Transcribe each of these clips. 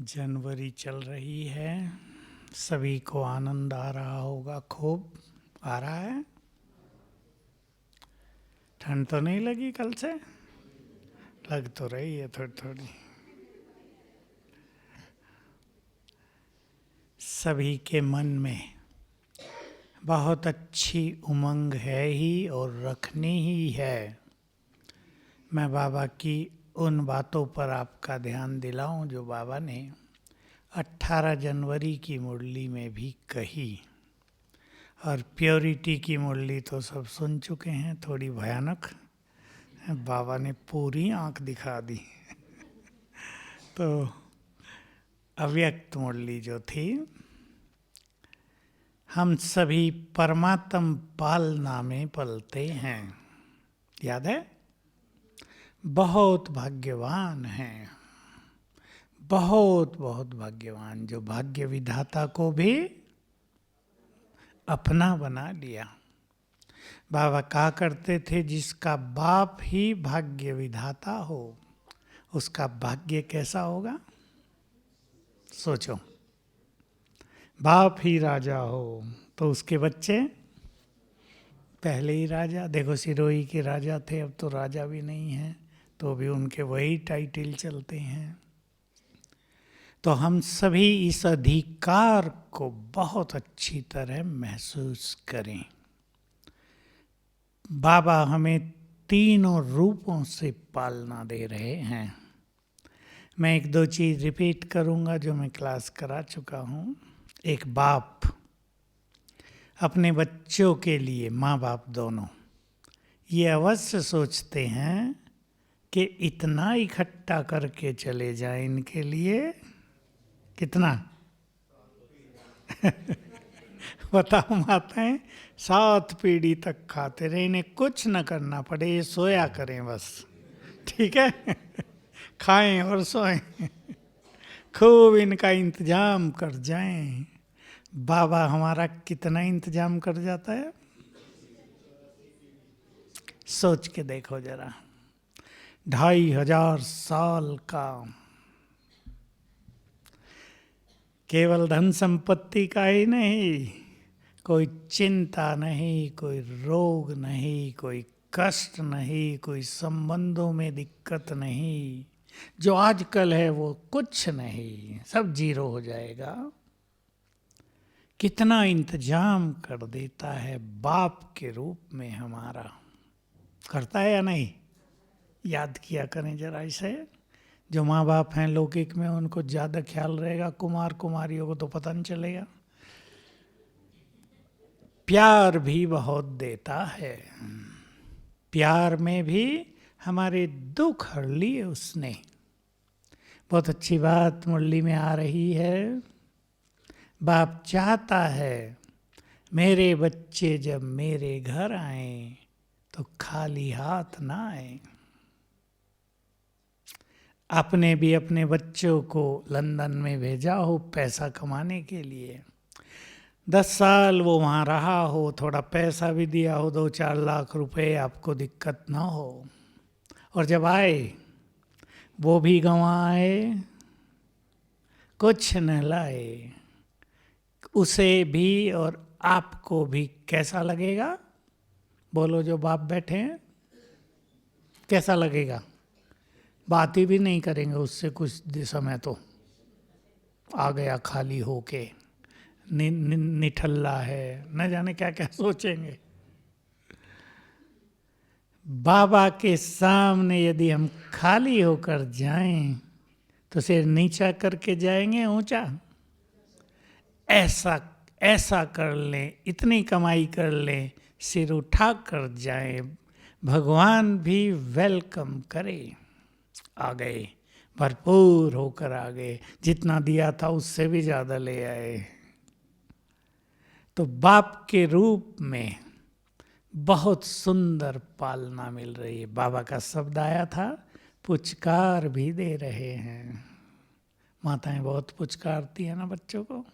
जनवरी चल रही है, सभी को आनंद आ रहा होगा, खूब आ रहा है। ठंड तो नहीं लगी कल से? लग तो रही है थोड़ी थोड़ी। सभी के मन में बहुत अच्छी उमंग है ही और रखनी ही है। मैं बाबा की उन बातों पर आपका ध्यान दिलाऊं जो बाबा ने 18 जनवरी की मुरली में भी कही। और प्योरिटी की मुरली तो सब सुन चुके हैं, थोड़ी भयानक। बाबा ने पूरी आंख दिखा दी। तो अव्यक्त मुरली जो थी, हम सभी परमात्म पालना में पलते हैं, याद है? बहुत भाग्यवान हैं, बहुत बहुत भाग्यवान, जो भाग्य विधाता को भी अपना बना लिया। बाबा कहा करते थे, जिसका बाप ही भाग्य विधाता हो उसका भाग्य कैसा होगा? सोचो, बाप ही राजा हो तो उसके बच्चे पहले ही राजा। देखो, सिरोही के राजा थे, अब तो राजा भी नहीं हैं, तो भी उनके वही टाइटल चलते हैं। तो हम सभी इस अधिकार को बहुत अच्छी तरह महसूस करें। बाबा हमें तीनों रूपों से पालना दे रहे हैं। मैं एक दो चीज़ रिपीट करूंगा जो मैं क्लास करा चुका हूं। एक बाप अपने बच्चों के लिए, माँ बाप दोनों, ये अवश्य सोचते हैं कि इतना इकट्ठा करके चले जाएं इनके लिए। कितना? बताओ माताएं, 7 पीढ़ी तक खाते रहे, इन्हें कुछ न करना पड़े, ये सोया करें बस। ठीक है? खाएं और सोएं, खूब इनका इंतजाम कर जाएं। बाबा हमारा कितना इंतजाम कर जाता है, सोच के देखो जरा। 2500 साल का, केवल धन संपत्ति का ही नहीं, कोई चिंता नहीं, कोई रोग नहीं, कोई कष्ट नहीं, कोई संबंधों में दिक्कत नहीं। जो आजकल है वो कुछ नहीं, सब जीरो हो जाएगा। कितना इंतजाम कर देता है बाप के रूप में हमारा, करता है या नहीं? याद किया करें जरा इसे। जो माँ बाप हैं लौकिक में, उनको ज़्यादा ख्याल रहेगा, कुमार कुमारियों को तो पता नहीं चलेगा। प्यार भी बहुत देता है, प्यार में भी हमारे दुख हर लिए उसने। बहुत अच्छी बात मुरली में आ रही है। बाप चाहता है मेरे बच्चे जब मेरे घर आए तो खाली हाथ ना आए। आपने भी अपने बच्चों को लंदन में भेजा हो पैसा कमाने के लिए, 10 साल वो वहाँ रहा हो, थोड़ा पैसा भी दिया हो, 2-4 लाख रुपए, आपको दिक्कत ना हो, और जब आए वो भी गंवाए, कुछ न लाए, उसे भी और आपको भी कैसा लगेगा? बोलो, जो बाप बैठे हैं, कैसा लगेगा? बात ही भी नहीं करेंगे उससे कुछ समय, तो आ गया खाली होके, निठल्ला है, न जाने क्या क्या सोचेंगे। बाबा के सामने यदि हम खाली होकर जाएं तो सिर नीचा करके जाएंगे ऊंचा? ऐसा ऐसा कर लें, इतनी कमाई कर लें, सिर उठा कर जाएं, भगवान भी वेलकम करे। आ गए, भरपूर होकर आ गए, जितना दिया था उससे भी ज़्यादा ले आए। तो बाप के रूप में बहुत सुंदर पालना मिल रही है। बाबा का शब्द आया था, पुचकार भी दे रहे हैं। माताएं बहुत पुचकारती हैं ना बच्चों को,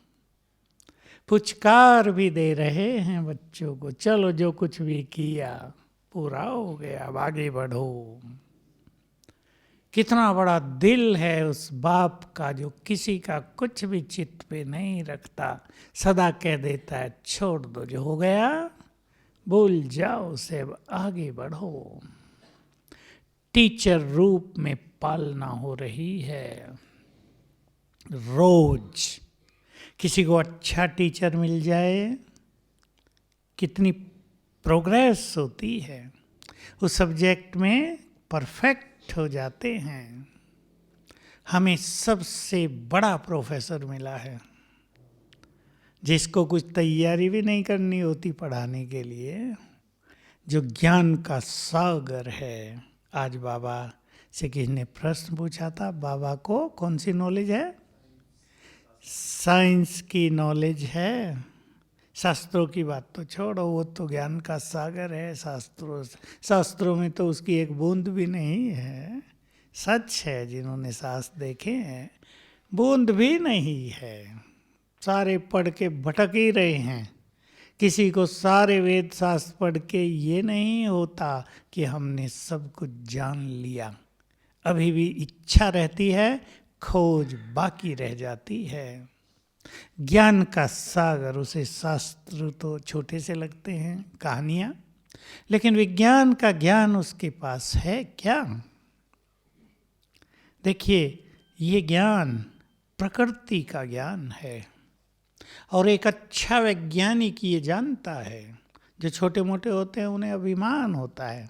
पुचकार भी दे रहे हैं बच्चों को, चलो जो कुछ भी किया पूरा हो गया, अब आगे बढ़ो। कितना बड़ा दिल है उस बाप का जो किसी का कुछ भी चित्त पे नहीं रखता, सदा कह देता है छोड़ दो, जो हो गया भूल जाओ, उसे अब आगे बढ़ो। टीचर रूप में पालना हो रही है। रोज किसी को अच्छा टीचर मिल जाए, कितनी प्रोग्रेस होती है, उस सब्जेक्ट में परफेक्ट हो जाते हैं। हमें सबसे बड़ा प्रोफेसर मिला है, जिसको कुछ तैयारी भी नहीं करनी होती पढ़ाने के लिए, जो ज्ञान का सागर है। आज बाबा से किसी ने प्रश्न पूछा था, बाबा को कौन सी नॉलेज है? साइंस की नॉलेज है। शास्त्रों की बात तो छोड़ो, वो तो ज्ञान का सागर है। शास्त्रों में तो उसकी एक बूंद भी नहीं है। सच है, जिन्होंने शास्त्र देखे हैं, बूंद भी नहीं है। सारे पढ़ के भटक ही रहे हैं। किसी को सारे वेद शास्त्र पढ़ के ये नहीं होता कि हमने सब कुछ जान लिया। अभी भी इच्छा रहती है, खोज बाकी रह जाती है। ज्ञान का सागर, उसे शास्त्र तो छोटे से लगते हैं, कहानियां, लेकिन विज्ञान का ज्ञान उसके पास है क्या? देखिए, ये ज्ञान प्रकृति का ज्ञान है, और एक अच्छा वैज्ञानिक ये जानता है। जो छोटे मोटे होते हैं उन्हें अभिमान होता है,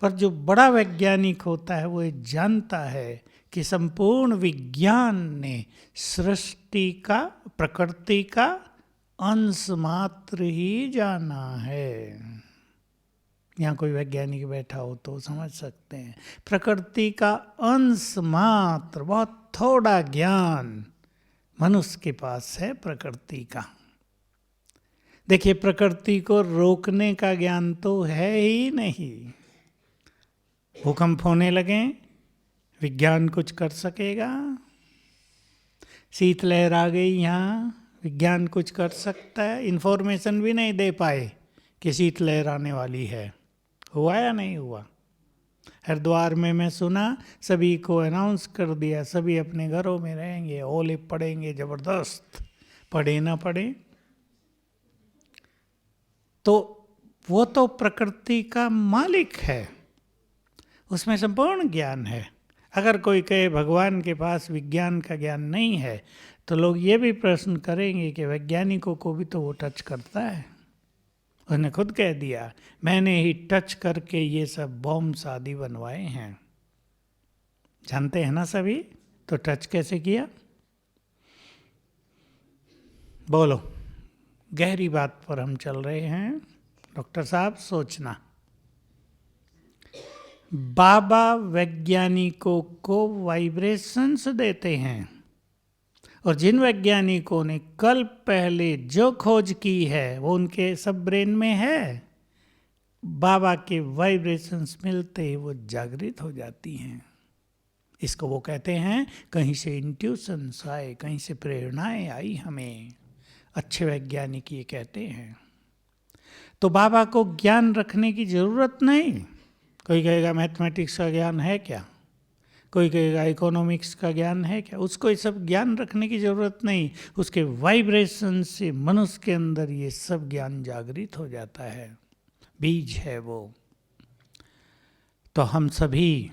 पर जो बड़ा वैज्ञानिक होता है वो ये जानता है कि संपूर्ण विज्ञान ने सृष्टि का, प्रकृति का अंश मात्र ही जाना है। यहाँ कोई वैज्ञानिक बैठा हो तो समझ सकते हैं। प्रकृति का अंश मात्र, बहुत थोड़ा ज्ञान मनुष्य के पास है प्रकृति का। देखिए, प्रकृति को रोकने का ज्ञान तो है ही नहीं। भूकंप होने लगे, विज्ञान कुछ कर सकेगा? शीतलहर आ गई यहाँ, विज्ञान कुछ कर सकता है? इन्फॉर्मेशन भी नहीं दे पाए कि शीतलहर आने वाली है। हुआ या नहीं हुआ? हरिद्वार में मैं सुना सभी को अनाउंस कर दिया, सभी अपने घरों में रहेंगे, ओले पड़ेंगे जबरदस्त, पड़े ना पड़े। तो वो तो प्रकृति का मालिक है, उसमें संपूर्ण ज्ञान है। अगर कोई कहे भगवान के पास विज्ञान का ज्ञान नहीं है, तो लोग ये भी प्रश्न करेंगे कि वैज्ञानिकों को भी तो वो टच करता है। उसने खुद कह दिया, मैंने ही टच करके ये सब बॉम्ब्स आदि बनवाए हैं। जानते हैं ना सभी? तो टच कैसे किया? बोलो, गहरी बात पर हम चल रहे हैं। डॉक्टर साहब, सोचना। बाबा वैज्ञानिकों को वाइब्रेशंस देते हैं, और जिन वैज्ञानिकों ने कल पहले जो खोज की है वो उनके सब ब्रेन में है। बाबा के वाइब्रेशंस मिलते ही वो जागृत हो जाती हैं। इसको वो कहते हैं कहीं से इंट्यूशंस आए, कहीं से प्रेरणाएं आई हमें। अच्छे वैज्ञानिक ये कहते हैं। तो बाबा को ज्ञान रखने की जरूरत नहीं। कोई कहेगा मैथमेटिक्स का ज्ञान है क्या, कोई कहेगा इकोनॉमिक्स का ज्ञान है क्या, उसको ये सब ज्ञान रखने की जरूरत नहीं। उसके वाइब्रेशन से मनुष्य के अंदर ये सब ज्ञान जागृत हो जाता है, बीज है वो। तो हम सभी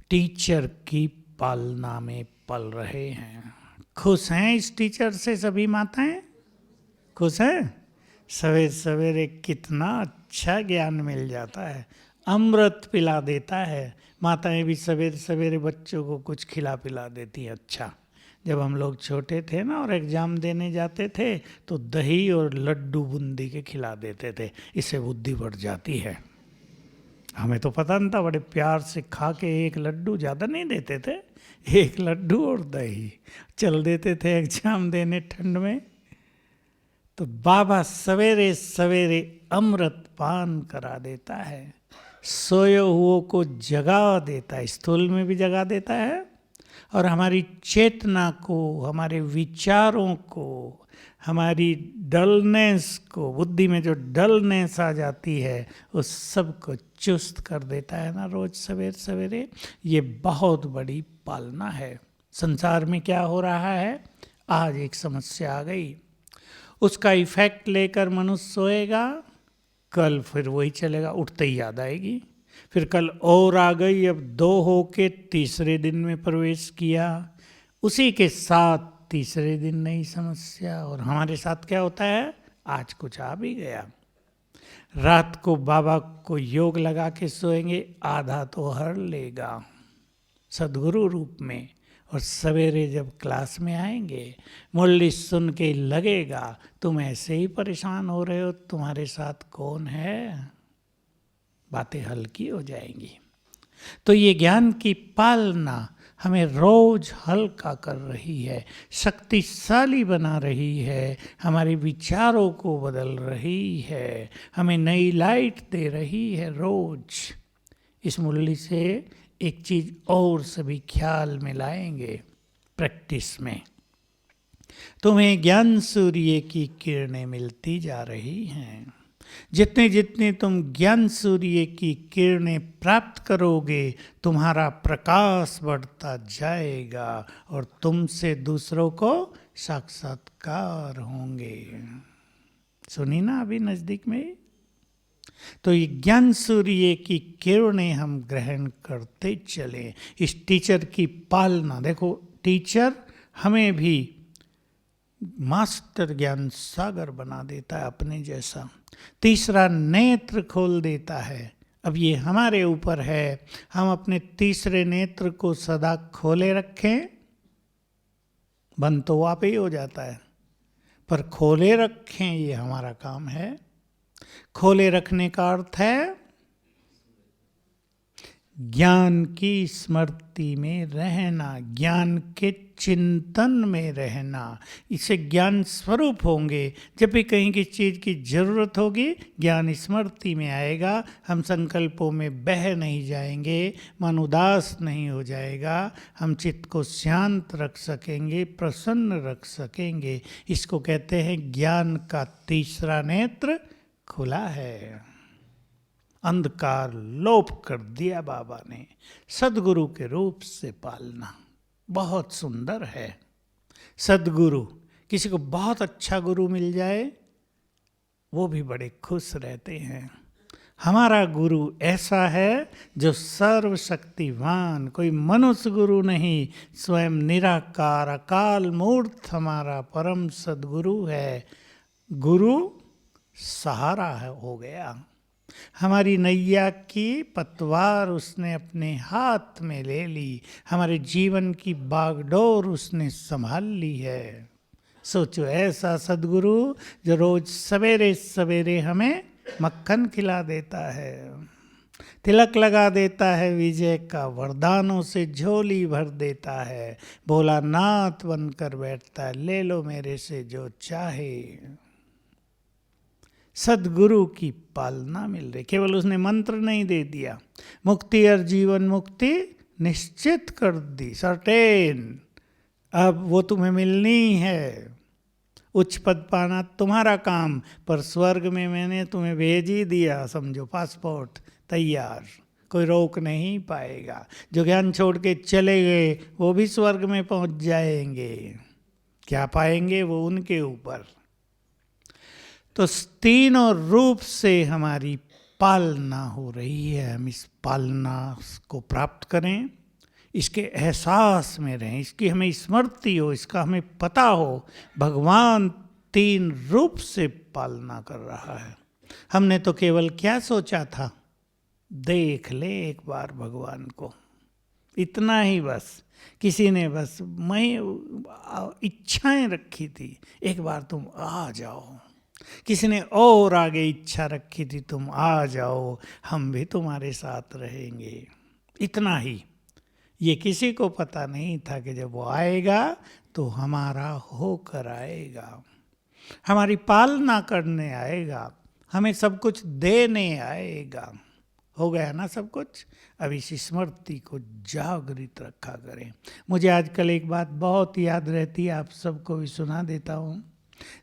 टीचर की पालना में पल रहे हैं। खुश हैं इस टीचर से सभी माताएं? खुश हैं? सवेरे सवेरे कितना अच्छा ज्ञान मिल जाता है, अमृत पिला देता है। माताएं भी सवेरे सवेरे बच्चों को कुछ खिला पिला देती हैं। अच्छा, जब हम लोग छोटे थे ना और एग्ज़ाम देने जाते थे तो दही और लड्डू बूंदी के खिला देते थे, इससे बुद्धि बढ़ जाती है। हमें तो पता नहीं था, बड़े प्यार से खा के एक लड्डू, ज़्यादा नहीं देते थे, एक लड्डू और दही चल देते थे एग्ज़ाम देने ठंड में। तो बाबा सवेरे सवेरे अमृत पान करा देता है, सोए हुओं को जगा देता है, स्थूल में भी जगा देता है, और हमारी चेतना को, हमारे विचारों को हमारी डलनेस को, बुद्धि में जो डलनेस आ जाती है उस सब को चुस्त कर देता है ना रोज सवेरे सवेरे। ये बहुत बड़ी पालना है। संसार में क्या हो रहा है, आज एक समस्या आ गई, उसका इफेक्ट लेकर मनुष्य सोएगा, कल फिर वही चलेगा, उठते ही याद आएगी, फिर कल और आ गई, अब 2 होके तीसरे दिन में प्रवेश किया, उसी के साथ तीसरे दिन नई समस्या। और हमारे साथ क्या होता है, आज कुछ आ भी गया, रात को बाबा को योग लगा के सोएंगे, आधा तो हर लेगा सदगुरु रूप में, और सवेरे जब क्लास में आएंगे मुरली सुन के लगेगा तुम ऐसे ही परेशान हो रहे हो, तुम्हारे साथ कौन है, बातें हल्की हो जाएंगी। तो ये ज्ञान की पालना हमें रोज हल्का कर रही है, शक्तिशाली बना रही है, हमारे विचारों को बदल रही है, हमें नई लाइट दे रही है रोज। इस मुरली से एक चीज और सभी ख्याल में लाएंगे प्रैक्टिस में, तुम्हें ज्ञान सूर्य की किरणें मिलती जा रही हैं। जितने जितने तुम ज्ञान सूर्य की किरणें प्राप्त करोगे तुम्हारा प्रकाश बढ़ता जाएगा और तुमसे दूसरों को साक्षात्कार होंगे। सुनी ना अभी नजदीक में। तो ये ज्ञान सूर्य की किरणें हम ग्रहण करते चले, इस टीचर की पालना। देखो टीचर हमें भी मास्टर ज्ञान सागर बना देता है अपने जैसा, तीसरा नेत्र खोल देता है। अब ये हमारे ऊपर है, हम अपने तीसरे नेत्र को सदा खोले रखें, बंद तो आप ही हो जाता है, पर खोले रखें ये हमारा काम है। खोले रखने का अर्थ है ज्ञान की स्मृति में रहना, ज्ञान के चिंतन में रहना, इससे ज्ञान स्वरूप होंगे। जब भी कहीं किसी चीज़ की जरूरत होगी ज्ञान स्मृति में आएगा, हम संकल्पों में बह नहीं जाएंगे, मन उदास नहीं हो जाएगा, हम चित्त को शांत रख सकेंगे, प्रसन्न रख सकेंगे। इसको कहते हैं ज्ञान का तीसरा नेत्र खुला है। अंधकार लोप कर दिया बाबा ने, सदगुरु के रूप से पालना बहुत सुंदर है। सदगुरु, किसी को बहुत अच्छा गुरु मिल जाए वो भी बड़े खुश रहते हैं। हमारा गुरु ऐसा है जो सर्वशक्तिवान, कोई मनुष्य गुरु नहीं, स्वयं निराकार अकाल मूर्त हमारा परम सदगुरु है। गुरु सहारा हो गया, हमारी नैया की पतवार उसने अपने हाथ में ले ली, हमारे जीवन की बागडोर उसने संभाल ली है। सोचो ऐसा सदगुरु जो रोज सवेरे सवेरे हमें मक्खन खिला देता है, तिलक लगा देता है विजय का, वरदानों से झोली भर देता है, भोलानाथ बनकर बैठता है, ले लो मेरे से जो चाहे। सदगुरु की पालना मिल रही। केवल उसने मंत्र नहीं दे दिया, मुक्ति और जीवन मुक्ति निश्चित कर दी, सर्टेन। अब वो तुम्हें मिलनी है, उच्च पद पाना तुम्हारा काम, पर स्वर्ग में मैंने तुम्हें भेज ही दिया, समझो पासपोर्ट तैयार, कोई रोक नहीं पाएगा। जो ज्ञान छोड़ के चले गए वो भी स्वर्ग में पहुंच जाएंगे, क्या पाएंगे वो उनके ऊपर। तो तीनों रूप से हमारी पालना हो रही है, हम इस पालना को प्राप्त करें, इसके एहसास में रहें, इसकी हमें स्मृति हो, इसका हमें पता हो भगवान 3 रूप से पालना कर रहा है। हमने तो केवल क्या सोचा था, देख ले एक बार भगवान को, इतना ही बस। किसी ने बस मैं इच्छाएं रखी थी, एक बार तुम आ जाओ। किसी ने और आगे इच्छा रखी थी, तुम आ जाओ, हम भी तुम्हारे साथ रहेंगे, इतना ही। ये किसी को पता नहीं था कि जब वो आएगा तो हमारा होकर आएगा, हमारी पालना करने आएगा, हमें सब कुछ देने आएगा। हो गया ना सब कुछ। अब इस स्मृति को जागृत रखा करें। मुझे आजकल एक बात बहुत याद रहती है, आप सबको भी सुना देता हूँ।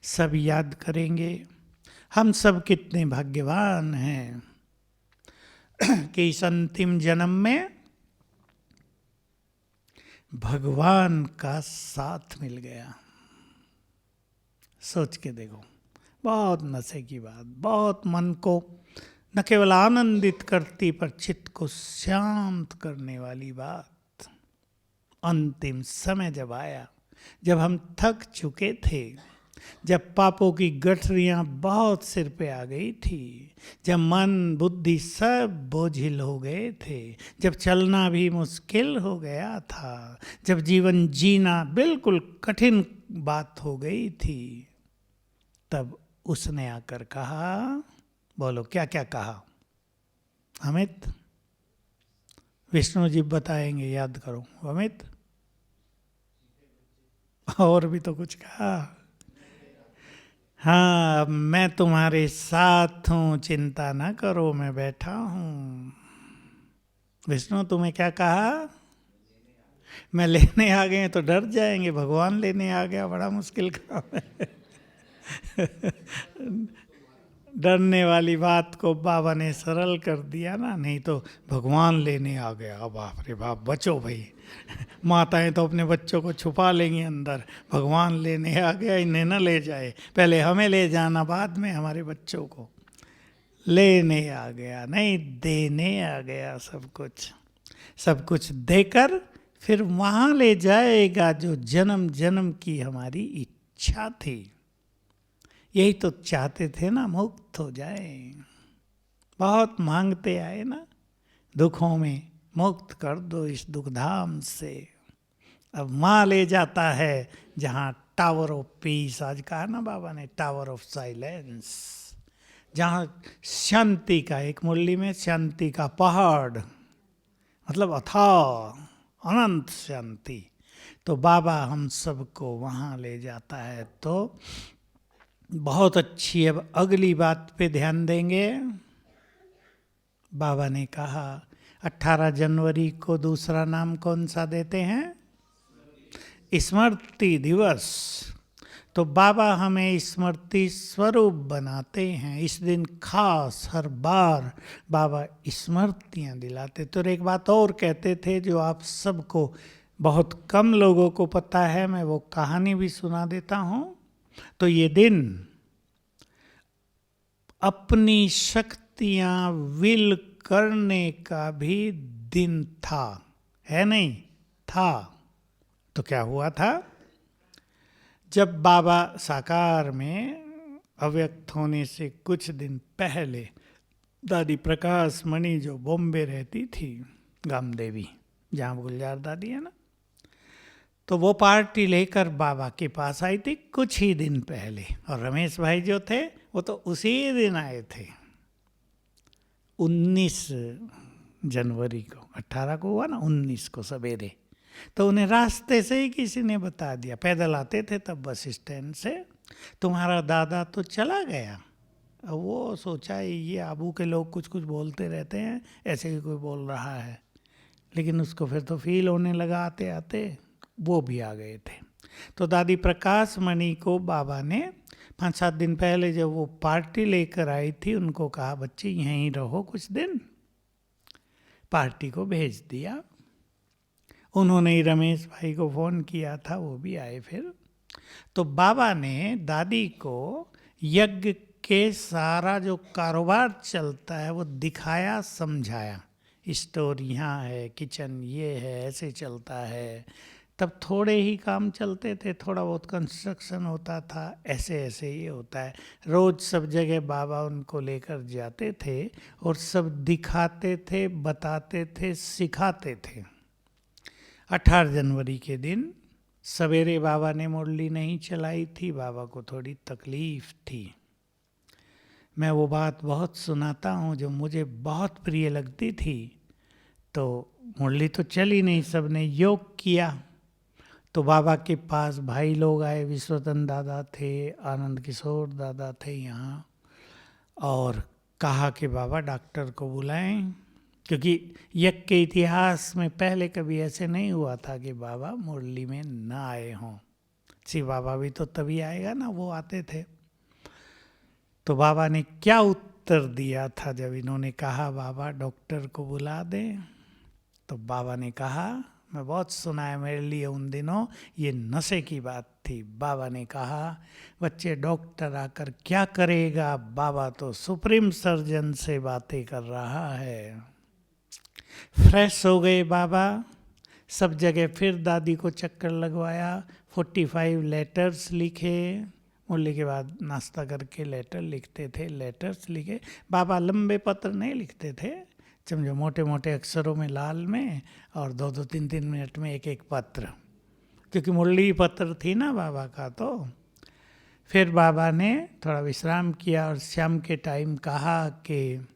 सब याद करेंगे हम सब कितने भाग्यवान हैं कि इस अंतिम जन्म में भगवान का साथ मिल गया। सोच के देखो, बहुत नशे की बात, बहुत मन को न केवल आनंदित करती पर चित्त को शांत करने वाली बात। अंतिम समय जब आया, जब हम थक चुके थे, जब पापों की गठरियां बहुत सिर पे आ गई थी, जब मन बुद्धि सब बोझिल हो गए थे, जब चलना भी मुश्किल हो गया था, जब जीवन जीना बिल्कुल कठिन बात हो गई थी, तब उसने आकर कहा, बोलो क्या क्या कहा अमित? विष्णु जी बताएंगे, याद करो अमित। और भी तो कुछ कहा। हाँ, मैं तुम्हारे साथ हूँ, चिंता ना करो, मैं बैठा हूँ। विष्णु तुम्हें क्या कहा? मैं लेने आ गए तो डर जाएंगे, भगवान लेने आ गया, बड़ा मुश्किल काम है। डरने वाली बात को बाबा ने सरल कर दिया ना, नहीं तो भगवान लेने आ गया, बाप रे बाप, बचो भाई। माताएं तो अपने बच्चों को छुपा लेंगी अंदर, भगवान लेने आ गया, इन्हें न ले जाए, पहले हमें ले जाना, बाद में हमारे बच्चों को। लेने आ गया नहीं, देने आ गया सब कुछ। सब कुछ देकर फिर वहां ले जाएगा जो जन्म जन्म की हमारी इच्छा थी। यही तो चाहते थे ना, मुक्त हो जाए। बहुत मांगते आए ना, दुखों में मुक्त कर दो इस दुखधाम से। अब माँ ले जाता है जहाँ टावर ऑफ पीस, आज कहा ना बाबा ने, टावर ऑफ साइलेंस, जहाँ शांति का, एक मुरली में शांति का पहाड़, मतलब अथाह अनंत शांति। तो बाबा हम सबको वहाँ ले जाता है। तो बहुत अच्छी, अब अगली बात पे ध्यान देंगे। बाबा ने कहा 18 जनवरी को दूसरा नाम कौन सा देते हैं? स्मृति दिवस। तो बाबा हमें स्मृति स्वरूप बनाते हैं। इस दिन खास हर बार बाबा स्मृतियाँ दिलाते। तो एक बात और कहते थे जो आप सबको, बहुत कम लोगों को पता है, मैं वो कहानी भी सुना देता हूँ। तो ये दिन अपनी शक्तियाँ विल करने का भी दिन था, है नहीं? था। तो क्या हुआ था? जब बाबा साकार में अव्यक्त होने से कुछ दिन पहले दादी प्रकाश मणि जो बॉम्बे रहती थी, गाम देवी, जहाँ गुलजार दादी है ना, तो वो पार्टी लेकर बाबा के पास आई थी कुछ ही दिन पहले। और रमेश भाई जो थे वो तो उसी दिन आए थे, 19 जनवरी को। 18 को हुआ ना, 19 को सवेरे। तो उन्हें रास्ते से ही किसी ने बता दिया, पैदल आते थे तब बस स्टैंड से, तुम्हारा दादा तो चला गया। अब वो सोचा ये आबू के लोग कुछ कुछ बोलते रहते हैं, ऐसे ही कोई बोल रहा है। लेकिन उसको फिर तो फील होने लगा आते आते, वो भी आ गए थे। तो दादी प्रकाश मणि को बाबा ने 5-7 दिन पहले जब वो पार्टी लेकर आई थी, उनको कहा बच्चे यहीं रहो कुछ दिन, पार्टी को भेज दिया। उन्होंने ही रमेश भाई को फ़ोन किया था, वो भी आए फिर। तो बाबा ने दादी को यज्ञ के सारा जो कारोबार चलता है वो दिखाया, समझाया। स्टोर यहाँ है, किचन ये है, ऐसे चलता है। तब थोड़े ही काम चलते थे, थोड़ा बहुत कंस्ट्रक्शन होता था, ऐसे ऐसे ये होता है। रोज़ सब जगह बाबा उनको लेकर जाते थे और सब दिखाते थे, बताते थे, सिखाते थे। 18 जनवरी के दिन सवेरे बाबा ने मुरली नहीं चलाई थी, बाबा को थोड़ी तकलीफ थी। मैं वो बात बहुत सुनाता हूँ जो मुझे बहुत प्रिय लगती थी। तो मुरली तो चली नहीं, सबने योग किया। तो बाबा के पास भाई लोग आए, विश्वतन दादा थे, आनंद किशोर दादा थे यहाँ, और कहा कि बाबा डॉक्टर को बुलाएं, क्योंकि यज्ञ के इतिहास में पहले कभी ऐसे नहीं हुआ था कि बाबा मुरली में न आए हों। शिव बाबा भी तो तभी आएगा ना, वो आते थे। तो बाबा ने क्या उत्तर दिया था जब इन्होंने कहा बाबा डॉक्टर को बुला दें? तो बाबा ने कहा, मैं बहुत सुना है मेरे लिए उन दिनों, ये नशे की बात थी। बाबा ने कहा बच्चे डॉक्टर आकर क्या करेगा, बाबा तो सुप्रीम सर्जन से बातें कर रहा है। फ्रेश हो गए बाबा, सब जगह फिर दादी को चक्कर लगवाया, 45 लेटर्स लिखे। मुरली के बाद नाश्ता करके लेटर लिखते थे, लेटर्स लिखे। बाबा लंबे पत्र नहीं लिखते थे, समझो मोटे मोटे अक्षरों में लाल में, और 2-2, 3-3 मिनट में एक एक पत्र, क्योंकि मुरली पत्र थी ना बाबा का। तो फिर बाबा ने थोड़ा विश्राम किया और शाम के टाइम कहा कि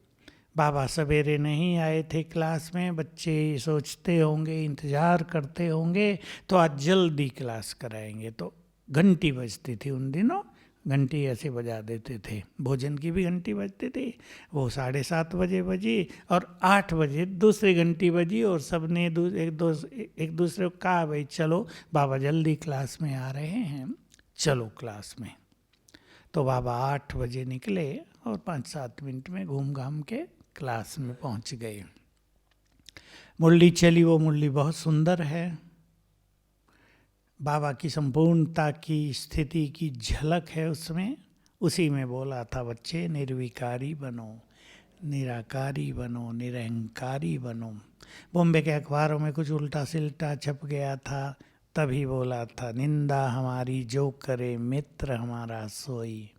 बाबा सवेरे नहीं आए थे क्लास में, बच्चे सोचते होंगे, इंतज़ार करते होंगे, तो आज जल्दी क्लास कराएंगे। तो घंटी बजती थी उन दिनों, घंटी ऐसे बजा देते थे, भोजन की भी घंटी बजती थी, वो 7:30 बजे बजी, और 8 बजे दूसरी घंटी बजी, और सब ने एक दूसरे को कहा भाई चलो बाबा जल्दी क्लास में आ रहे हैं, चलो क्लास में। तो बाबा 8 बजे निकले और 5-7 मिनट में घूम घाम के क्लास में पहुंच गए। मुरली चली, वो मुरली बहुत सुंदर है, बाबा की संपूर्णता की स्थिति की झलक है उसमें। उसी में बोला था बच्चे निर्विकारी बनो, निराकारी बनो, निरहंकारी बनो। बॉम्बे के अखबारों में कुछ उल्टा सिल्टा छप गया था, तभी बोला था निंदा हमारी जो करे मित्र हमारा सोई।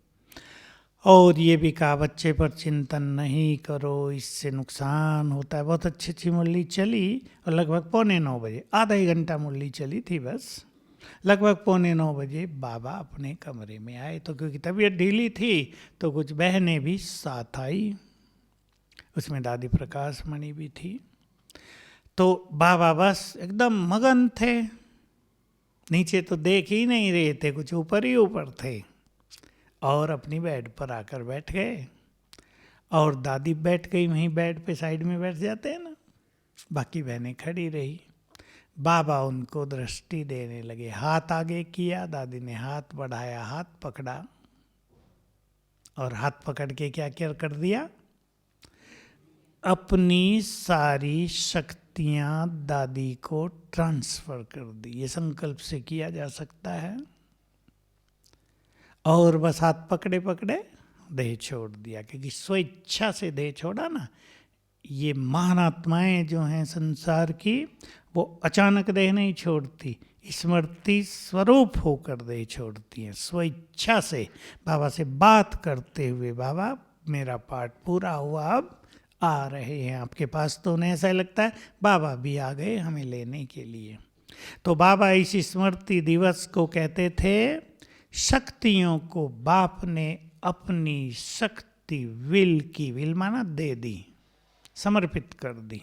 और ये भी कहा बच्चे पर चिंतन नहीं करो, इससे नुकसान होता है। बहुत अच्छी अच्छी मुरली चली, और लगभग 8:45 बजे, आधा ही घंटा मुरली चली थी बस, लगभग 8:45 बजे बाबा अपने कमरे में आए। तो क्योंकि तबीयत ढीली थी तो कुछ बहनें भी साथ आई, उसमें दादी प्रकाश मणि भी थी। तो बाबा बस एकदम मगन थे, नीचे तो देख ही नहीं रहे थे, कुछ ऊपर ही ऊपर थे, और अपनी बेड पर आकर बैठ गए। और दादी बैठ गई वहीं बेड पे, साइड में बैठ जाते हैं ना, बाकी बहनें खड़ी रही। बाबा उनको दृष्टि देने लगे, हाथ आगे किया, दादी ने हाथ बढ़ाया, हाथ पकड़ा, और हाथ पकड़ के क्या क्या कर दिया, अपनी सारी शक्तियां दादी को ट्रांसफर कर दी। ये संकल्प से किया जा सकता है। और बस हाथ पकड़े पकड़े देह छोड़ दिया, क्योंकि स्वेच्छा से देह छोड़ा ना। ये महान आत्माएं जो हैं संसार की, वो अचानक देह नहीं छोड़ती, स्मृति स्वरूप होकर देह छोड़ती हैं, स्वेच्छा से। बाबा से बात करते हुए, बाबा मेरा पाठ पूरा हुआ, अब आ रहे हैं आपके पास। तो उन्हें ऐसा लगता है बाबा भी आ गए हमें लेने के लिए। तो बाबा इस स्मृति दिवस को कहते थे शक्तियों को बाप ने अपनी शक्ति विल की, विल माना दे दी, समर्पित कर दी।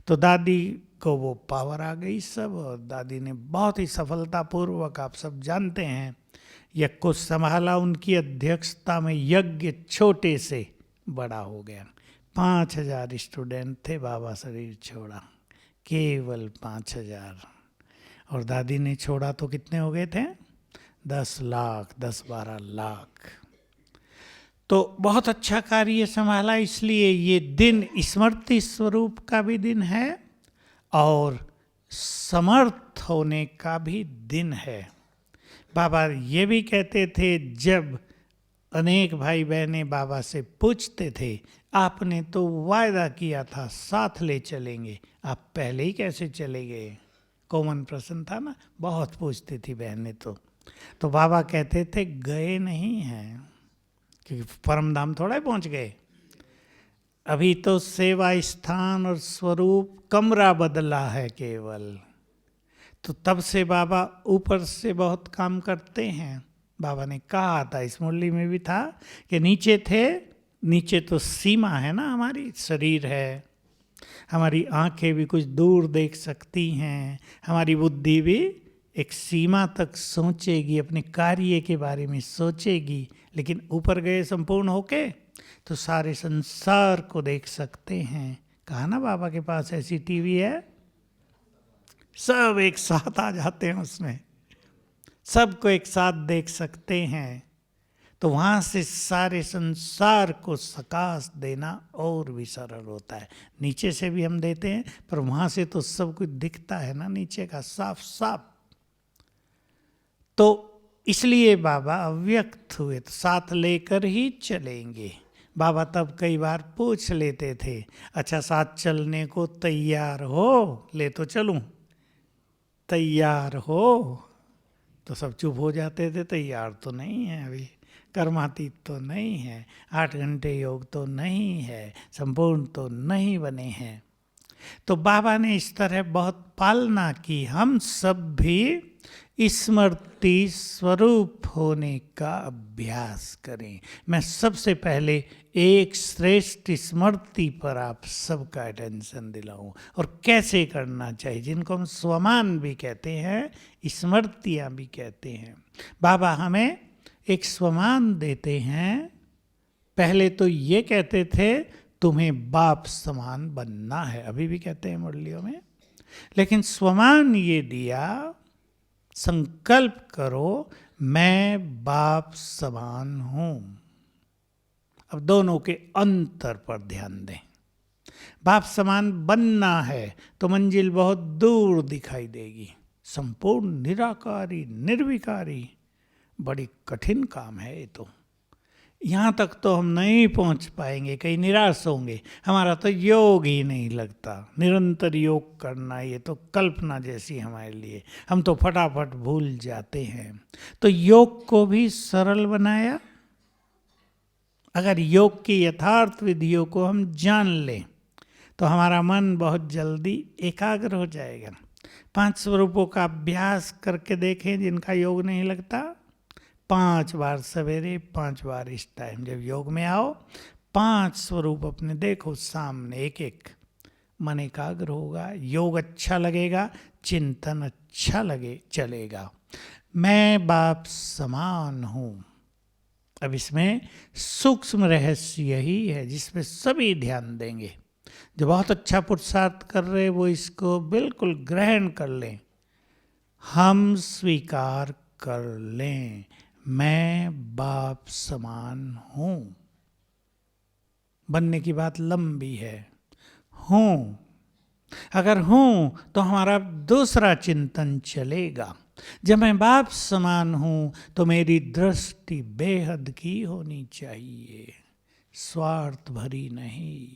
तो दादी को वो पावर आ गई सब, और दादी ने बहुत ही सफलतापूर्वक, आप सब जानते हैं, यज्ञ को संभाला। उनकी अध्यक्षता में यज्ञ छोटे से बड़ा हो गया। 5000 स्टूडेंट थे, बाबा शरीर छोड़ा केवल 5000, और दादी ने छोड़ा तो कितने हो गए थे, 10 लाख, 10-12 लाख। तो बहुत अच्छा कार्य संभाला, इसलिए ये दिन स्मृति स्वरूप का भी दिन है और समर्थ होने का भी दिन है। बाबा ये भी कहते थे, जब अनेक भाई बहनें बाबा से पूछते थे आपने तो वायदा किया था साथ ले चलेंगे, आप पहले ही कैसे चले गए, कॉमन प्रश्न था ना, बहुत पूछती थी बहनें। तो बाबा कहते थे गए नहीं हैं, क्योंकि परम धाम थोड़ा ही पहुंच गए, अभी तो सेवा स्थान और स्वरूप कमरा बदला है केवल। तो तब से बाबा ऊपर से बहुत काम करते हैं। बाबा ने कहा था, इस मुरली में भी था, कि नीचे थे, नीचे तो सीमा है ना, हमारी शरीर है, हमारी आंखें भी कुछ दूर देख सकती हैं, हमारी बुद्धि भी एक सीमा तक सोचेगी, अपने कार्य के बारे में सोचेगी, लेकिन ऊपर गए संपूर्ण होके तो सारे संसार को देख सकते हैं। कहा ना बाबा के पास ऐसी टीवी है, सब एक साथ आ जाते हैं उसमें, सबको एक साथ देख सकते हैं, तो वहाँ से सारे संसार को सकाश देना और भी सरल होता है। नीचे से भी हम देते हैं, पर वहाँ से तो सब कुछ दिखता है ना नीचे का साफ साफ। तो इसलिए बाबा अव्यक्त हुए, तो साथ लेकर ही चलेंगे। बाबा तब कई बार पूछ लेते थे, अच्छा साथ चलने को तैयार हो? ले तो चलूं, तैयार हो? तो सब चुप हो जाते थे, तैयार तो नहीं है अभी, कर्मातीत तो नहीं है, 8 घंटे योग तो नहीं है, संपूर्ण तो नहीं बने हैं। तो बाबा ने इस तरह बहुत पालना की, हम सब भी स्मृति स्वरूप होने का अभ्यास करें। मैं सबसे पहले एक श्रेष्ठ स्मृति पर आप सबका अटेंशन दिलाऊं, और कैसे करना चाहिए, जिनको हम स्वमान भी कहते हैं, स्मृतियां भी कहते हैं। बाबा हमें एक स्वमान देते हैं। पहले तो ये कहते थे तुम्हें बाप समान बनना है, अभी भी कहते हैं मुरलियों में, लेकिन स्वमान ये दिया, संकल्प करो मैं बाप समान हूं। अब दोनों के अंतर पर ध्यान दें। बाप समान बनना है तो मंजिल बहुत दूर दिखाई देगी, संपूर्ण निराकारी निर्विकारी, बड़ी कठिन काम है ये तो। यहाँ तक तो हम नहीं पहुँच पाएंगे, कहीं निराश होंगे, हमारा तो योग ही नहीं लगता। निरंतर योग करना ये तो कल्पना जैसी हमारे लिए, हम तो फटाफट भूल जाते हैं। तो योग को भी सरल बनाया। अगर योग की यथार्थ विधियों को हम जान लें तो हमारा मन बहुत जल्दी एकाग्र हो जाएगा। 5 स्वरूपों का अभ्यास करके देखें जिनका योग नहीं लगता। 5 बार सवेरे, 5 बार इस टाइम जब योग में आओ, 5 स्वरूप अपने देखो सामने, एक एक। मन एकाग्र होगा, योग अच्छा लगेगा, चिंतन अच्छा चलेगा। मैं बाप समान हूं। अब इसमें सूक्ष्म रहस्य यही है जिसमें सभी ध्यान देंगे। जो बहुत अच्छा पुरुषार्थ कर रहे वो इसको बिल्कुल ग्रहण कर लें, हम स्वीकार कर लें, मैं बाप समान हूं। बनने की बात लंबी है, हूं। अगर हूं तो हमारा दूसरा चिंतन चलेगा। जब मैं बाप समान हूं तो मेरी दृष्टि बेहद की होनी चाहिए, स्वार्थ भरी नहीं।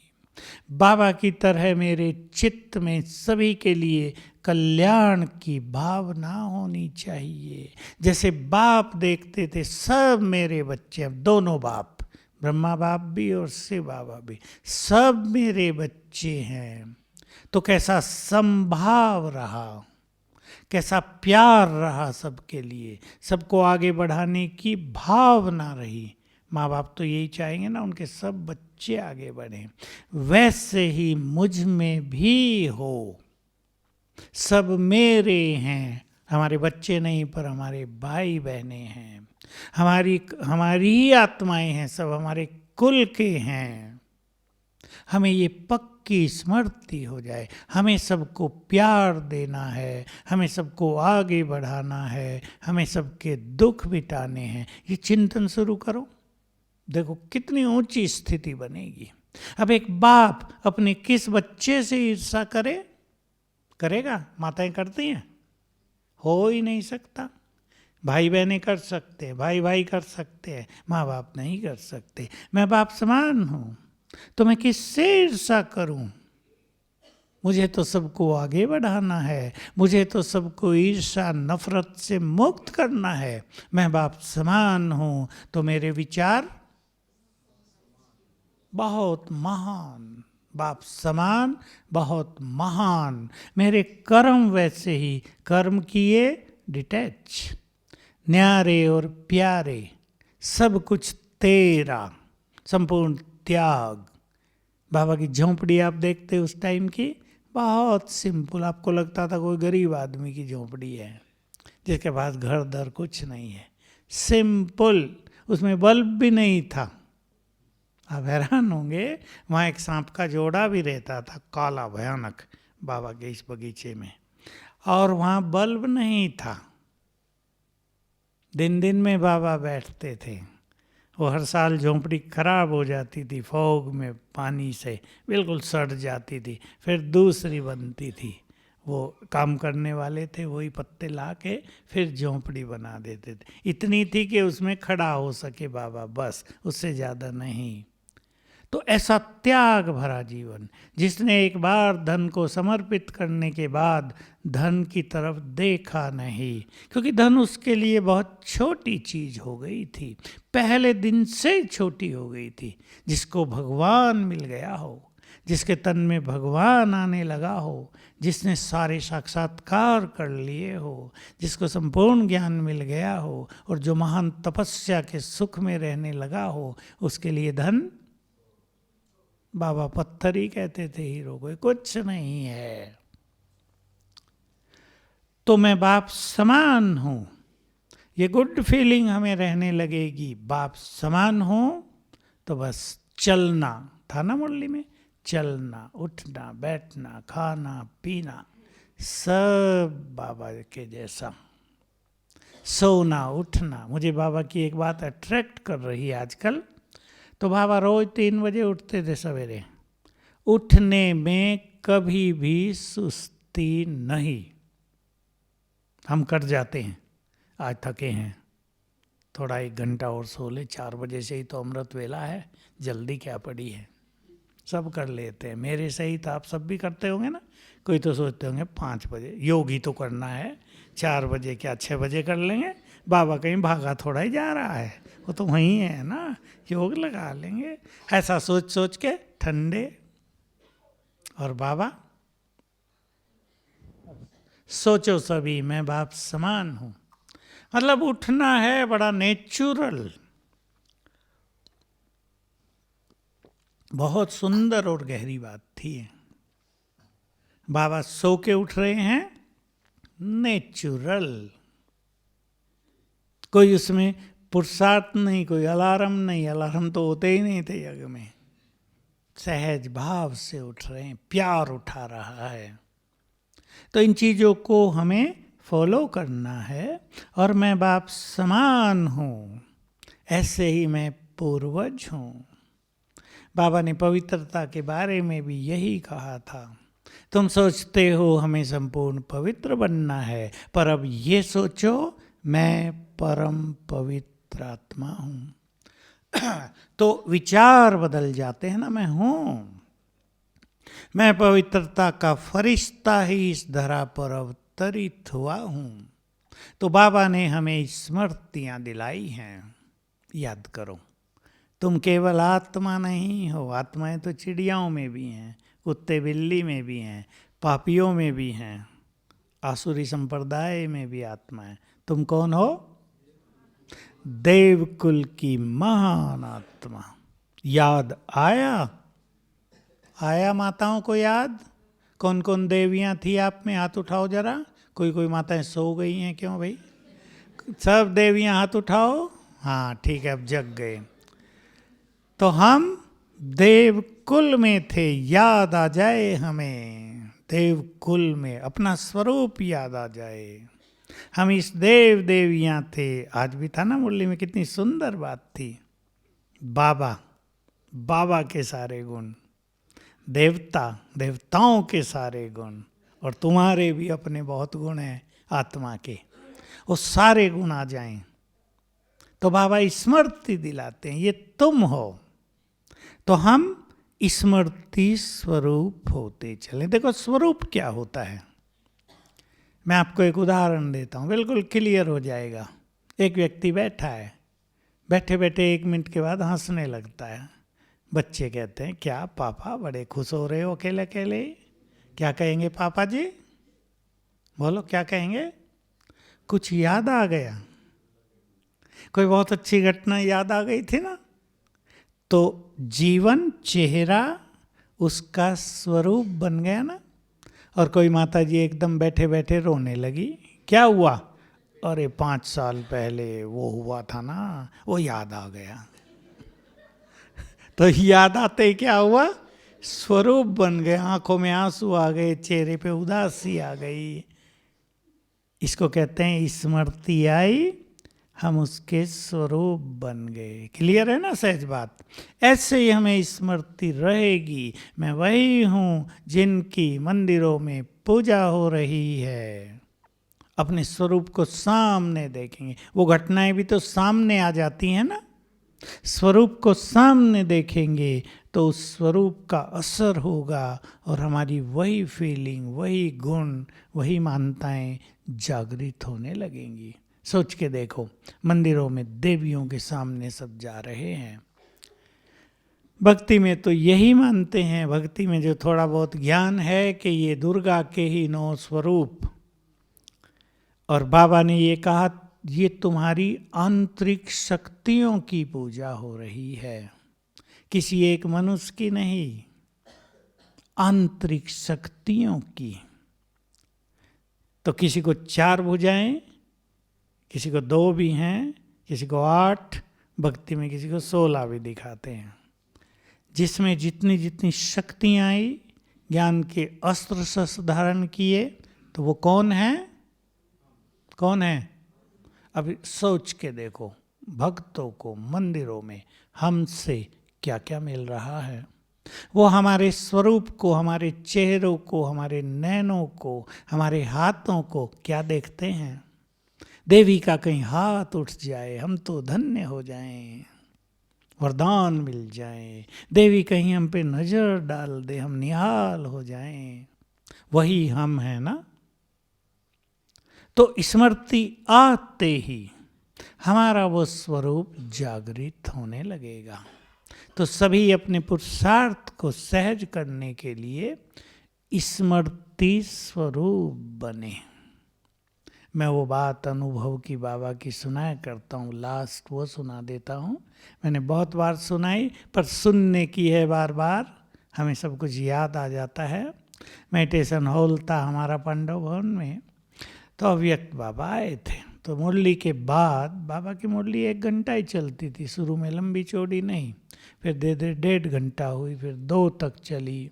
बाबा की तरह मेरे चित्त में सभी के लिए कल्याण की भावना होनी चाहिए। जैसे बाप देखते थे सब मेरे बच्चे, अब दोनों बाप, ब्रह्मा बाप भी और शिव बाबा भी, सब मेरे बच्चे हैं। तो कैसा संभाव रहा, कैसा प्यार रहा सबके लिए, सबको आगे बढ़ाने की भावना रही। माँ बाप तो यही चाहेंगे ना उनके सब बच्चे आगे बढ़ें। वैसे ही मुझ में भी हो, सब मेरे हैं, हमारे बच्चे नहीं पर हमारे भाई बहने हैं, हमारी ही आत्माएं हैं, सब हमारे कुल के हैं। हमें ये पक्की स्मृति हो जाए, हमें सबको प्यार देना है, हमें सबको आगे बढ़ाना है, हमें सबके दुख मिटाने हैं। ये चिंतन शुरू करो, देखो कितनी ऊंची स्थिति बनेगी। अब एक बाप अपने किस बच्चे से ईर्षा करेगा? माताएं करती हैं? हो ही नहीं सकता। भाई बहनें कर सकते हैं, भाई भाई कर सकते हैं, माँ बाप नहीं कर सकते। मैं बाप समान हूँ तो मैं किससे ईर्षा करूं? मुझे तो सबको आगे बढ़ाना है, मुझे तो सबको ईर्षा नफरत से मुक्त करना है। मैं बाप समान हूं तो मेरे विचार बहुत महान, बाप समान बहुत महान। मेरे कर्म वैसे ही, कर्म किए डिटैच, न्यारे और प्यारे, सब कुछ तेरा, संपूर्ण त्याग। बाबा की झोंपड़ी आप देखते उस टाइम की, बहुत सिंपल, आपको लगता था कोई गरीब आदमी की झोंपड़ी है जिसके पास घर दर कुछ नहीं है, सिंपल, उसमें बल्ब भी नहीं था। आप हैरान होंगे, वहाँ एक सांप का जोड़ा भी रहता था, काला भयानक, बाबा के इस बगीचे में, और वहाँ बल्ब नहीं था। दिन दिन में बाबा बैठते थे। वो हर साल झोंपड़ी खराब हो जाती थी, फॉग में पानी से बिल्कुल सड़ जाती थी, फिर दूसरी बनती थी। वो काम करने वाले थे, वही पत्ते ला के फिर झोंपड़ी बना देते थे। इतनी थी कि उसमें खड़ा हो सके बाबा, बस, उससे ज़्यादा नहीं। तो ऐसा त्याग भरा जीवन, जिसने एक बार धन को समर्पित करने के बाद धन की तरफ देखा नहीं, क्योंकि धन उसके लिए बहुत छोटी चीज हो गई थी, पहले दिन से छोटी हो गई थी। जिसको भगवान मिल गया हो, जिसके तन में भगवान आने लगा हो, जिसने सारे साक्षात्कार कर लिए हो, जिसको संपूर्ण ज्ञान मिल गया हो और जो महान तपस्या के सुख में रहने लगा हो, उसके लिए धन, बाबा पत्थर ही कहते थे हीरो को, कुछ नहीं है। तो मैं बाप समान हूं, ये गुड फीलिंग हमें रहने लगेगी। बाप समान हो तो बस चलना था ना मुरली में, चलना, उठना, बैठना, खाना, पीना सब बाबा के जैसा, सोना, उठना। मुझे बाबा की एक बात अट्रैक्ट कर रही है आजकल। तो बाबा रोज 3 बजे उठते थे सवेरे। उठने में कभी भी सुस्ती नहीं। हम कर जाते हैं, आज थके हैं, थोड़ा 1 घंटा और सो ले, 4 बजे से ही तो अमृत वेला है, जल्दी क्या पड़ी है, सब कर लेते हैं। मेरे सहित आप सब भी करते होंगे ना। कोई तो सोचते होंगे 5 बजे योग ही तो करना है, 4 बजे क्या 6 बजे कर लेंगे, बाबा कहीं भागा थोड़ा ही जा रहा है, वो तो वहीं है ना, योग लगा लेंगे। ऐसा सोच सोच के ठंडे। और बाबा, सोचो सभी मैं बाप समान हूं, मतलब उठना है बड़ा नेचुरल, बहुत सुंदर और गहरी बात थी। बाबा सो के उठ रहे हैं, नेचुरल, कोई उसमें पुरुषार्थ नहीं, कोई अलार्म नहीं, अलार्म तो होते ही नहीं थे यज्ञ में। सहज भाव से उठ रहे हैं, प्यार उठा रहा है। तो इन चीजों को हमें फॉलो करना है। और मैं बाप समान हूं, ऐसे ही मैं पूर्वज हूं। बाबा ने पवित्रता के बारे में भी यही कहा था। तुम सोचते हो हमें संपूर्ण पवित्र बनना है, पर अब ये सोचो मैं परम पवित्र आत्मा हूं। तो विचार बदल जाते हैं ना। मैं पवित्रता का फरिश्ता ही इस धरा पर अवतरित हुआ हूं। तो बाबा ने हमें स्मृतियां दिलाई हैं। याद करो, तुम केवल आत्मा नहीं हो। आत्माएं तो चिड़ियाओं में भी हैं, कुत्ते बिल्ली में भी हैं, पापियों में भी हैं, आसुरी संप्रदाय में भी आत्माएं। तुम कौन हो? देवकुल की महान आत्मा। याद आया? आया माताओं को याद? कौन कौन देवियां थी आप में? हाथ उठाओ जरा। कोई माताएं सो गई हैं, क्यों भाई? सब देवियां हाथ उठाओ। हाँ ठीक है, अब जग गए। तो हम देवकुल में थे, याद आ जाए हमें, देवकुल में अपना स्वरूप याद आ जाए। हम इस देव देवियां थे। आज भी था ना मुरली में, कितनी सुंदर बात थी। बाबा, बाबा के सारे गुण, देवता, देवताओं के सारे गुण, और तुम्हारे भी अपने बहुत गुण हैं आत्मा के, वो सारे गुण आ जाएं तो बाबा स्मृति दिलाते हैं, ये तुम हो। तो हम स्मृति स्वरूप होते चले। देखो स्वरूप क्या होता है, मैं आपको एक उदाहरण देता हूँ, बिल्कुल क्लियर हो जाएगा। एक व्यक्ति बैठा है, बैठे बैठे 1 मिनट के बाद हंसने लगता है। बच्चे कहते हैं, क्या पापा बड़े खुश हो रहे हो अकेले अकेले? क्या कहेंगे पापा जी? बोलो क्या कहेंगे? कुछ याद आ गया, कोई बहुत अच्छी घटना याद आ गई थी ना। तो जीवन, चेहरा उसका स्वरूप बन गया ना। और कोई माता जी एकदम बैठे बैठे रोने लगी, क्या हुआ? अरे 5 साल पहले वो हुआ था ना, वो याद आ गया। तो याद आते ही क्या हुआ? स्वरूप बन गए, आंखों में आंसू आ गए, चेहरे पे उदासी आ गई। इसको कहते हैं स्मृति आई हम उसके स्वरूप बन गए। क्लियर है ना सहज बात? ऐसे ही हमें स्मृति रहेगी, मैं वही हूँ जिनकी मंदिरों में पूजा हो रही है। अपने स्वरूप को सामने देखेंगे, वो घटनाएं भी तो सामने आ जाती हैं ना। स्वरूप को सामने देखेंगे तो उस स्वरूप का असर होगा और हमारी वही फीलिंग, वही गुण, वही मान्यताएं जागृत होने लगेंगी। सोच के देखो, मंदिरों में देवियों के सामने सब जा रहे हैं। भक्ति में तो यही मानते हैं, भक्ति में जो थोड़ा बहुत ज्ञान है कि ये दुर्गा के ही 9 स्वरूप। और बाबा ने ये कहा, ये तुम्हारी आंतरिक शक्तियों की पूजा हो रही है, किसी एक मनुष्य की नहीं, आंतरिक शक्तियों की। तो किसी को 4 भुजाएं, किसी को 2 भी हैं, किसी को 8, भक्ति में किसी को 16 भी दिखाते हैं। जिसमें जितनी जितनी शक्तियां आई, ज्ञान के अस्त्र शस्त्र धारण किए, तो वो कौन है? कौन है? अभी सोच के देखो, भक्तों को मंदिरों में हमसे क्या क्या मिल रहा है। वो हमारे स्वरूप को, हमारे चेहरों को, हमारे नैनों को, हमारे हाथों को क्या देखते हैं? देवी का कहीं हाथ उठ जाए हम तो धन्य हो जाएं, वरदान मिल जाए। देवी कहीं हम पे नजर डाल दे, हम निहाल हो जाएं। वही हम हैं ना। तो स्मृति आते ही हमारा वो स्वरूप जागृत होने लगेगा। तो सभी अपने पुरुषार्थ को सहज करने के लिए स्मृति स्वरूप बने। मैं वो बात अनुभव की बाबा की सुनाया करता हूँ, लास्ट वो सुना देता हूँ। मैंने बहुत बार सुनाई, पर सुनने की है बार बार, हमें सब कुछ याद आ जाता है। मेडिटेशन हॉल था हमारा पांडव भवन में, तो अव्यक्त बाबा आए थे। तो मुरली के बाद, बाबा की मुरली 1 घंटा ही चलती थी, शुरू में लंबी चौड़ी नहीं, फिर धीरे धीरे 1.5 घंटा हुई, फिर 2 तक चली।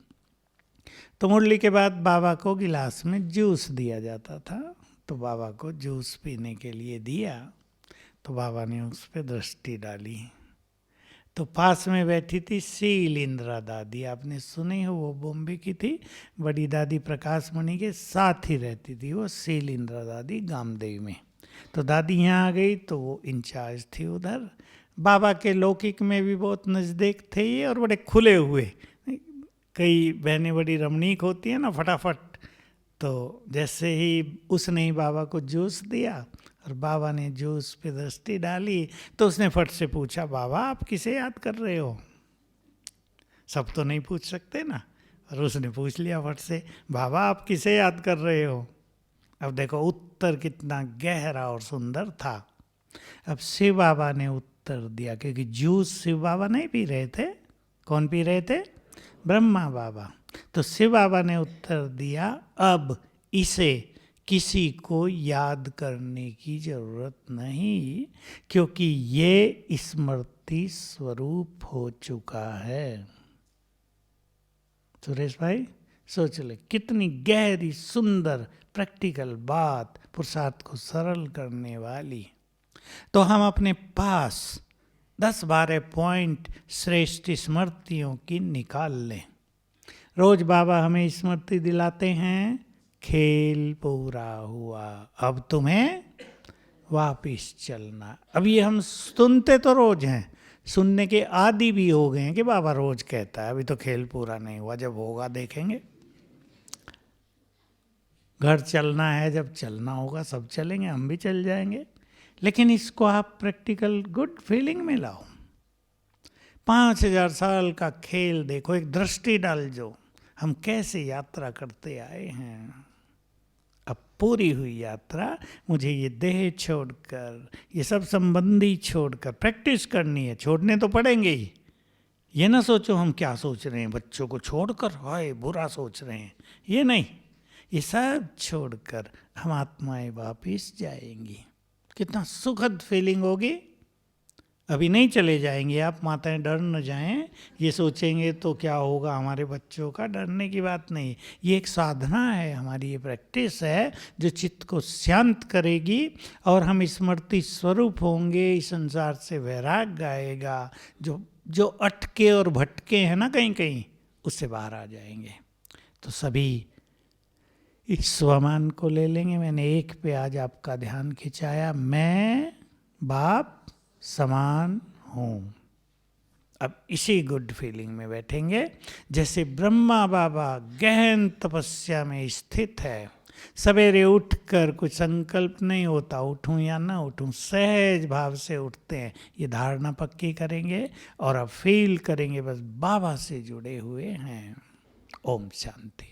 तो मुरली के बाद बाबा को गिलास में जूस दिया जाता था, तो बाबा को जूस पीने के लिए दिया। तो बाबा ने उस पर दृष्टि डाली, तो पास में बैठी थी शील इंद्रा दादी, आपने सुनी हो, वो बॉम्बे की थी, बड़ी दादी प्रकाश मणि के साथ ही रहती थी वो शील इंद्रा दादी, गामदेव में। तो दादी यहाँ आ गई तो वो इंचार्ज थी उधर। बाबा के लौकिक में भी बहुत नज़दीक थे ये, और बड़े खुले हुए। कई बहनें बड़ी रमणीक होती हैं ना, फटाफट। तो जैसे ही उसने ही बाबा को जूस दिया और बाबा ने जूस पे दृष्टि डाली, तो उसने फट से पूछा, बाबा आप किसे याद कर रहे हो? सब तो नहीं पूछ सकते ना, और उसने पूछ लिया फट से, बाबा आप किसे याद कर रहे हो? अब देखो उत्तर कितना गहरा और सुंदर था। अब शिव बाबा ने उत्तर दिया, क्योंकि जूस शिव बाबा नहीं पी रहे थे। कौन पी रहे थे? ब्रह्मा बाबा। तो शिव बाबा ने उत्तर दिया, अब इसे किसी को याद करने की जरूरत नहीं, क्योंकि ये स्मृति स्वरूप हो चुका है। सुरेश भाई सोच ले, कितनी गहरी सुंदर प्रैक्टिकल बात, पुरुषार्थ को सरल करने वाली। तो हम अपने पास 10-12 पॉइंट श्रेष्ठ स्मृतियों की निकाल लें। रोज बाबा हमें स्मृति दिलाते हैं, खेल पूरा हुआ, अब तुम्हें वापिस चलना। अब ये हम सुनते तो रोज हैं, सुनने के आदी भी हो गए हैं कि बाबा रोज कहता है, अभी तो खेल पूरा नहीं हुआ, जब होगा देखेंगे। घर चलना है, जब चलना होगा सब चलेंगे, हम भी चल जाएंगे। लेकिन इसको आप प्रैक्टिकल गुड फीलिंग में लाओ। 5000 साल का खेल देखो, एक दृष्टि डाल जो हम कैसे यात्रा करते आए हैं। अब पूरी हुई यात्रा, मुझे ये देह छोड़कर, ये सब संबंधी छोड़कर प्रैक्टिस करनी है। छोड़ने तो पड़ेंगे ही, ये ना सोचो हम क्या सोच रहे हैं, बच्चों को छोड़कर हाय बुरा सोच रहे हैं, ये नहीं। ये सब छोड़कर हम आत्माएं वापिस जाएंगी। कितना सुखद फीलिंग होगी। अभी नहीं चले जाएंगे आप, माताएं डर न जाएं, ये सोचेंगे तो क्या होगा हमारे बच्चों का, डरने की बात नहीं। ये एक साधना है हमारी, ये प्रैक्टिस है जो चित्त को शांत करेगी और हम स्मृति स्वरूप होंगे, इस संसार से वैराग्य आएगा, जो अटके और भटके हैं ना कहीं कहीं, उससे बाहर आ जाएंगे। तो सभी इस स्वमान को ले लेंगे। मैंने एक पे आज आपका ध्यान खिंचाया, मैं बाप समान हूँ। अब इसी गुड फीलिंग में बैठेंगे, जैसे ब्रह्मा बाबा गहन तपस्या में स्थित है। सवेरे उठकर कुछ संकल्प नहीं होता, उठूं या ना उठूं, सहज भाव से उठते हैं। ये धारणा पक्की करेंगे और अब फील करेंगे बस बाबा से जुड़े हुए हैं। ओम शांति।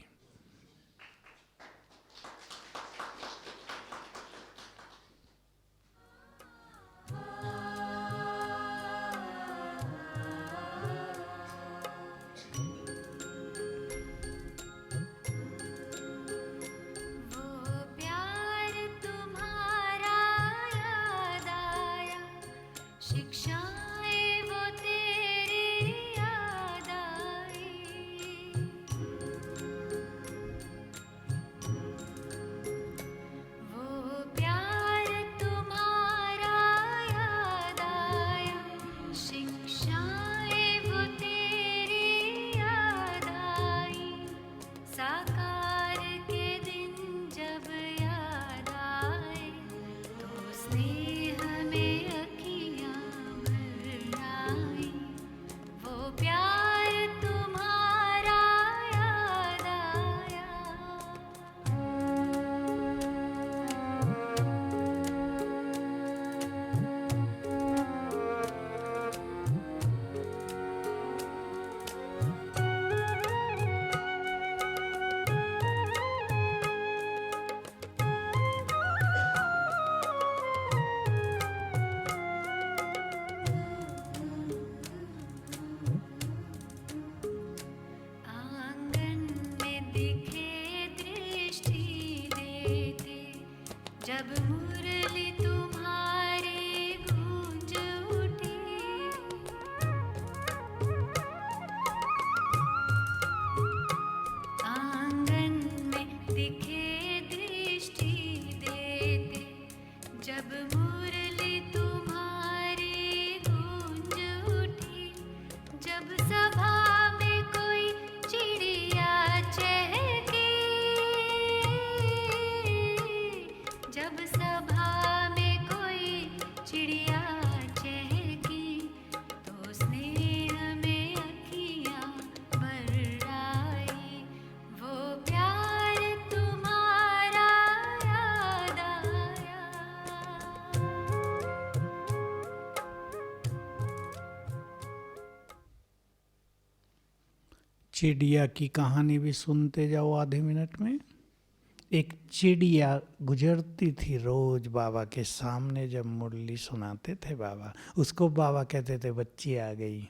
चिड़िया की कहानी भी सुनते जाओ आधे मिनट में। एक चिड़िया गुजरती थी रोज बाबा के सामने, जब मुरली सुनाते थे बाबा, उसको बाबा कहते थे बच्ची आ गई।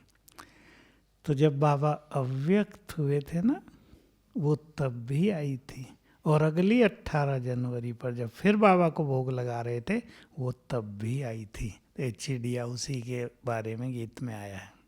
तो जब बाबा अव्यक्त हुए थे ना, वो तब भी आई थी, और अगली 18 जनवरी पर जब फिर बाबा को भोग लगा रहे थे, वो तब भी आई थी। तो चिड़िया उसी के बारे में गीत में आया है।